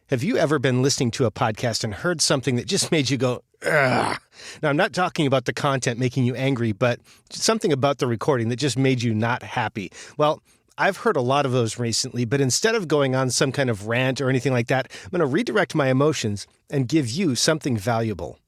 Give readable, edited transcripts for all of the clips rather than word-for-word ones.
Have you ever been listening to a podcast and heard something that just made you go, ugh? Now, I'm not talking about the content making you angry, but something about the recording that just made you not happy. Well, I've heard a lot of those recently, but instead of going on some kind of rant or anything like that, I'm going to redirect my emotions and give you something valuable.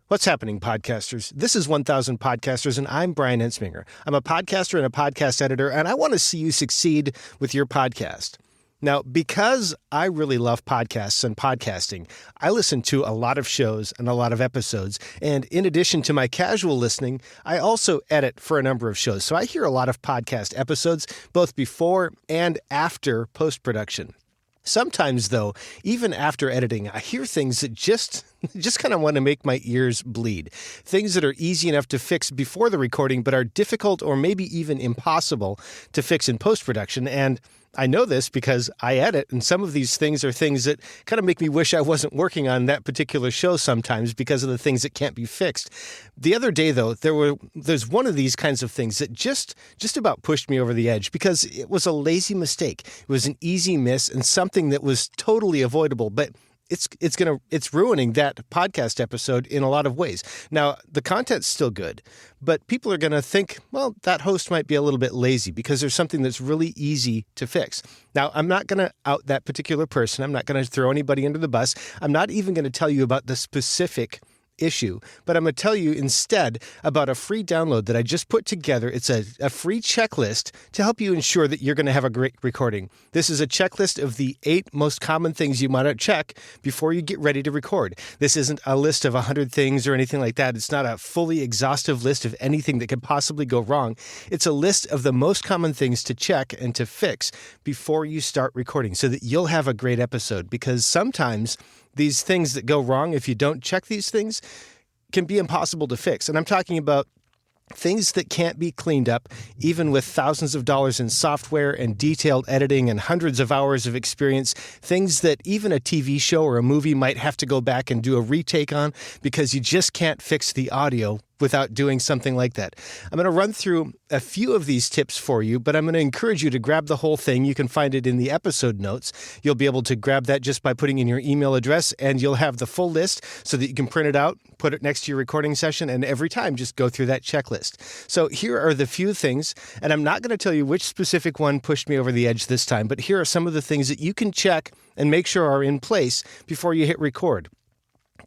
What's happening, podcasters? This is 1000 Podcasters, and I'm Brian Ensminger. I'm a podcaster and a podcast editor, and I want to see you succeed with your podcast. Now, because I really love podcasts and podcasting, I listen to a lot of shows and a lot of episodes. And in addition to my casual listening, I also edit for a number of shows. So I hear a lot of podcast episodes, both before and after post-production. Sometimes, though, even after editing, I hear things that just kind of want to make my ears bleed. Things that are easy enough to fix before the recording, but are difficult or maybe even impossible to fix in post-production. And I know this because I edit, and some of these things are things that kind of make me wish I wasn't working on that particular show sometimes because of the things that can't be fixed. The other day, though, there's one of these kinds of things that just about pushed me over the edge because it was a lazy mistake. It was an easy miss and something that was totally avoidable, but it's ruining that podcast episode in a lot of ways. Now, the content's still good, but people are going to think, well, that host might be a little bit lazy because there's something that's really easy to fix. Now, I'm not going to out that particular person. I'm not going to throw anybody under the bus. I'm not even going to tell you about the specific issue, but I'm going to tell you instead about a free download that I just put together. It's a free checklist to help you ensure that you're going to have a great recording. This is a checklist of the 8 most common things you might not check before you get ready to record. This isn't a list of 100 things or anything like that. It's not a fully exhaustive list of anything that could possibly go wrong. It's a list of the most common things to check and to fix before you start recording so that you'll have a great episode, because sometimes these things that go wrong, if you don't check these things, can be impossible to fix. And I'm talking about things that can't be cleaned up, even with thousands of dollars in software and detailed editing and hundreds of hours of experience, things that even a TV show or a movie might have to go back and do a retake on because you just can't fix the audio without doing something like that. I'm going to run through a few of these tips for you, but I'm going to encourage you to grab the whole thing. You can find it in the episode notes. You'll be able to grab that just by putting in your email address, and you'll have the full list so that you can print it out, put it next to your recording session, and every time just go through that checklist. So here are the few things, and I'm not going to tell you which specific one pushed me over the edge this time, but here are some of the things that you can check and make sure are in place before you hit record.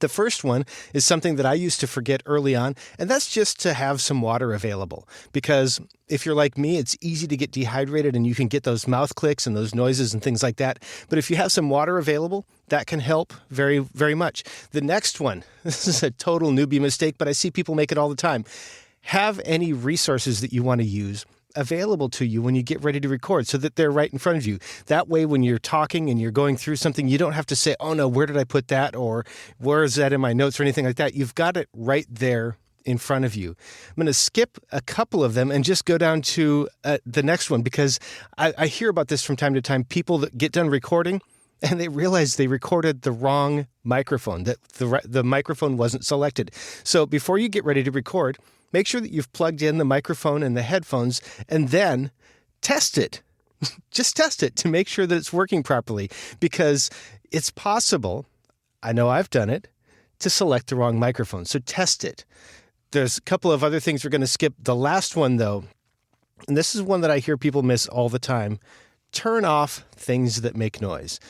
The first one is something that I used to forget early on, and that's just to have some water available. Because if you're like me, it's easy to get dehydrated and you can get those mouth clicks and those noises and things like that. But if you have some water available, that can help very, very much. The next one, this is a total newbie mistake, but I see people make it all the time. Have any resources that you want to use available to you when you get ready to record so that they're right in front of you. That way, when you're talking and you're going through something, you don't have to say, oh no, where did I put that? Or where is that in my notes or anything like that? You've got it right there in front of you. I'm going to skip a couple of them and just go down to the next one, because I hear about this from time to time. People that get done recording and they realize they recorded the wrong microphone, that the microphone wasn't selected. So before you get ready to record, make sure that you've plugged in the microphone and the headphones, and then test it. Just test it to make sure that it's working properly, because it's possible, I know I've done it, to select the wrong microphone. So test it. There's a couple of other things we're going to skip. The last one, though, and this is one that I hear people miss all the time: turn off things that make noise.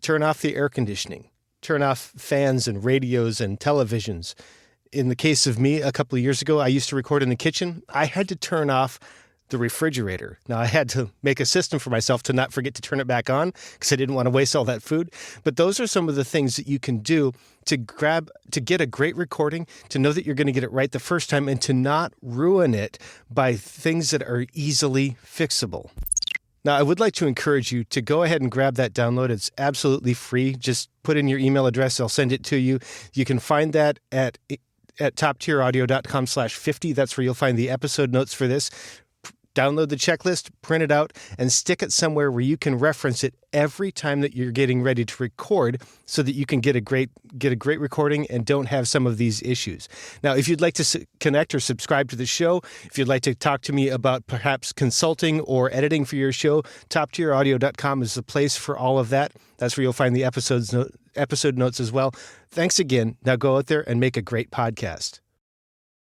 Turn off the air conditioning. Turn off fans and radios and televisions. In the case of me, a couple of years ago, I used to record in the kitchen. I had to turn off the refrigerator. Now, I had to make a system for myself to not forget to turn it back on because I didn't want to waste all that food. But those are some of the things that you can do to get a great recording, to know that you're going to get it right the first time, and to not ruin it by things that are easily fixable. Now, I would like to encourage you to go ahead and grab that download. It's absolutely free. Just put in your email address. I'll send it to you. You can find that at toptieraudio.com/50. That's where you'll find the episode notes for this. Download the checklist, print it out, and stick it somewhere where you can reference it every time that you're getting ready to record so that you can get a great recording and don't have some of these issues. Now, if you'd like to connect or subscribe to the show, if you'd like to talk to me about perhaps consulting or editing for your show, toptieraudio.com is the place for all of that. That's where you'll find the episode notes as well. Thanks again. Now go out there and make a great podcast.